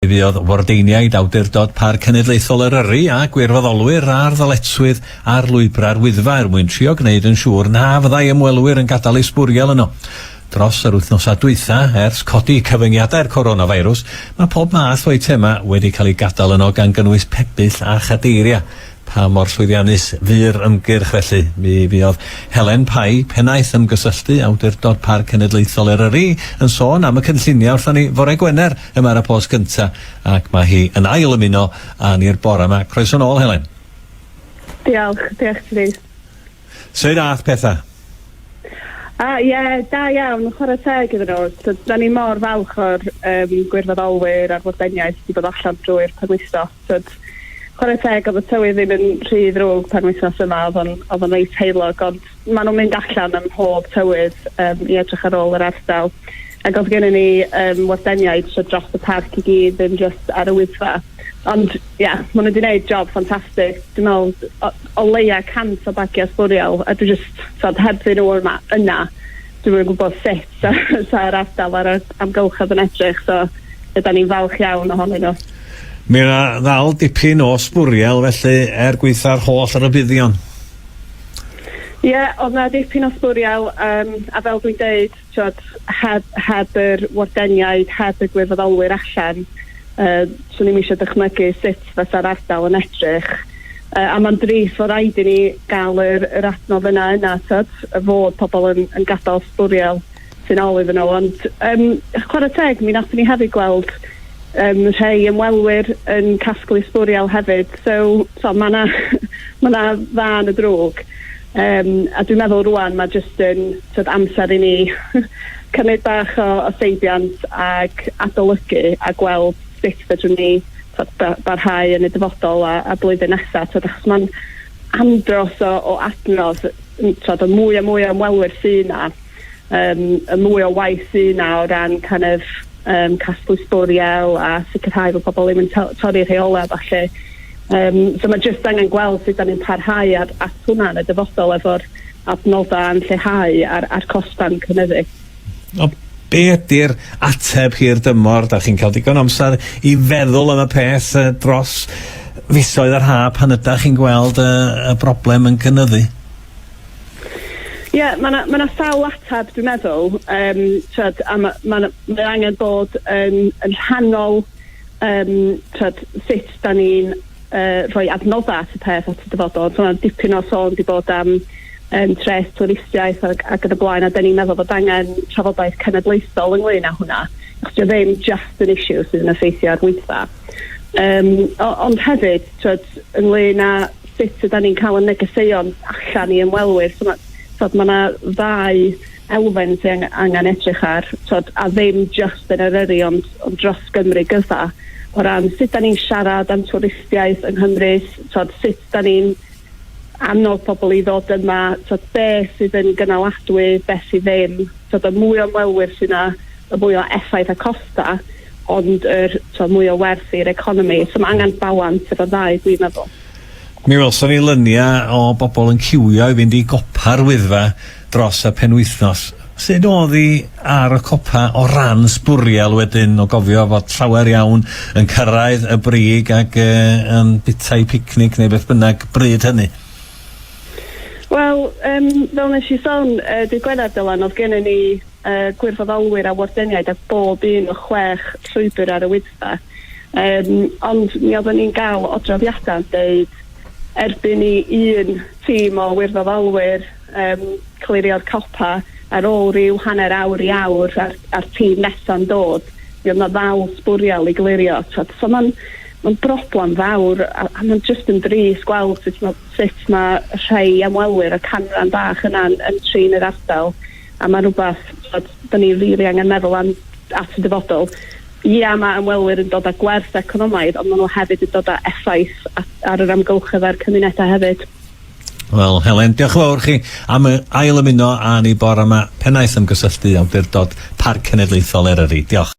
Mi oedd wardeiniaid awdurdod Parc Cenedlaethol Eryri a gwirfoddolwyr a'r ddyletswydd a'r lwybra'r Wyddfa mwyn trio gwneud yn siŵr na fyddai ymwelwyr yn gadael eu sbwriel yno. Dros yr wythnosa dwytha, ers codi cyfyngiadau'r coronavirus, mae pob math o'i tema wedi cael ei gadael yno gan gynnwys pebyll a chadeiria. Pa mor llwyddiannus fy'r ymgyrch felly. Mi oedd Helen Pai, pennaeth ymgysylltu awdurdod Parc Cenedlaethol Eryri, yn sôn am y cynlluniau wrthon ni fore Gwener yma'r y post gynta, ac mae hi yn ail ymuno a ni'r bore yma. Croeso nôl, Helen. Diolch ti. Sut ath pethau? Da iawn, chwarae teg iddyn nhw. Da ni mor falch o'r gwirfoddolwyr a'r wardeiniaid wedi bod allan drwy'r penwythnos. Chwarae teg oedd y tywydd ddim yn rhy ddrwg penwythnos yma, oedd yn reit heilog, ond maen nhw'n mynd allan ym mhob tywydd i edrych ar ôl yr ardal. Ac oedd gennym ni wardeiniaid dros y parc i gyd, ddim just ar y Wyddfa. Ond, maen nhw wedi gwneud job ffantastig. Dwi'n meddwl, o leia 100 o bagiau sbwriel, a dwi'n hebdyn nhw yna. Dwi'n yn gwybod sut sa'r ardal ar amgylchedd yn edrych, so ydyn ni'n falch iawn ohonyn nhw. Mi yna ddal dipyn o sbwriel felly gweitha'r holl ar y buddion. Oedd na dipyn o sbwriel, a fel dwi'n deud, heb yr wardeiniaid, heb y gwirfoddolwyr allan, swn i'n eisiau dychmygu sut fysa'r ardal yn edrych. A mae'n drist fod rhaid i ni gael yr adnodd yna, fod pobl yn gadael sbwriel sy'n ôl iddyn nhw. Ond chwarae teg, mi nathon ni hefyd gweld rhai ymwelwyr yn casglu sbwriel hefyd. So mae na fan y drwg. A dwi'n meddwl rwan mae jyst yn amser i ni cymryd bach o seibiant ac adolygu a gweld sut fedrwn ni barhau yn y dyfodol a blwyddyn nesaf. Achos mae'n andros o adnodd, y mwy a mwy o ymwelwyr sy'n na, y mwy o waith sy'n na o ran casglu sbwriel a sicrhau fod pobl ddim yn torri'r rheola falle. So mae jyst angen gweld sut da ni'n parhau at hwnna yn y dyfodol efo'r adnoddau yn lleihau a'r costan cynyddu. Be ydy'r ateb hir dymor? Da chi'n cael digon amser i feddwl am y peth dros fisoedd ar ha pan ydych chi'n gweld y broblem yn cynyddu? Mae yna sawl atab, dwi'n meddwl. Mae angen bod yn rhannol sut da ni'n rhoi adnoddau at y peth at y dyfodol. So mae'n dipyn o sôn wedi bod am tres twristiaeth ac yn y blaen, a da ni'n meddwl bod angen trafodaeth cenedlaethol ynglyn â hwnna. Achos dyw ddim just an issue sydd yn effeithio ar Wyddfa. Ond hefyd, ynglyn â sut ydyn ni'n cael y negeseuon allan i ymwelwyr. So mae yna ddau elfen sy'n angen edrych ar, a ddim just yn Eryri, ond dros Gymru gyfa, o ran sut da ni'n siarad am twristiaeth yng Nghymru, sut da ni'n annog pobl i ddod yma, beth sydd yn gynaladwy, beth sydd ddim, y mwy o ymwelwyr sy'n yna, y mwy o effaith a costa, ond mwy o werth i'r economi. So mae angen balans efo ddau, dwi'n meddwl. Mi welson ni lyniau o bobl yn ciwio i fynd i gopa'r Wyddfa dros y penwythnos. Sut oedd hi ar y copa o ran sbwriel wedyn o gofio fod llawer iawn yn cyrraedd y brig ac yn bitau picnic neu beth bynnag bryd hynny? Wel, fel nes i sôn, dwi'n Gwener Dylan, oedd gennym ni gwirfoddolwyr a wardeiniaid a bob un o 6 llwybr ar y Wyddfa. Ond mi oeddwn ni'n gael adroddiadau yn deud erbyn i un tîm o wirfoddolwyr clirio'r copa ar ôl ryw hanner awr i awr a'r tîm nesa'n dod. Mi oedd na ddawl sbwriel i glirio. So mae'n broblem fawr a mae'n just yn dris gweld sut mae rhai ymwelwyr y canran bach yna yn trin yr ardal. A mae'n rhywbeth, da ni rili angen meddwl at y dyfodol. Mae ymwelwyr yn dod â gwerth economaidd, ond maen nhw hefyd yn dod â effaith ar yr amgylchedd a'r cymunedau hefyd. Wel, Helen, diolch yn fawr chi am y ail ymuno a ni bore yma pennaeth ymgysylltu awdurdod Parc Cenedlaethol Eryri. Diolch.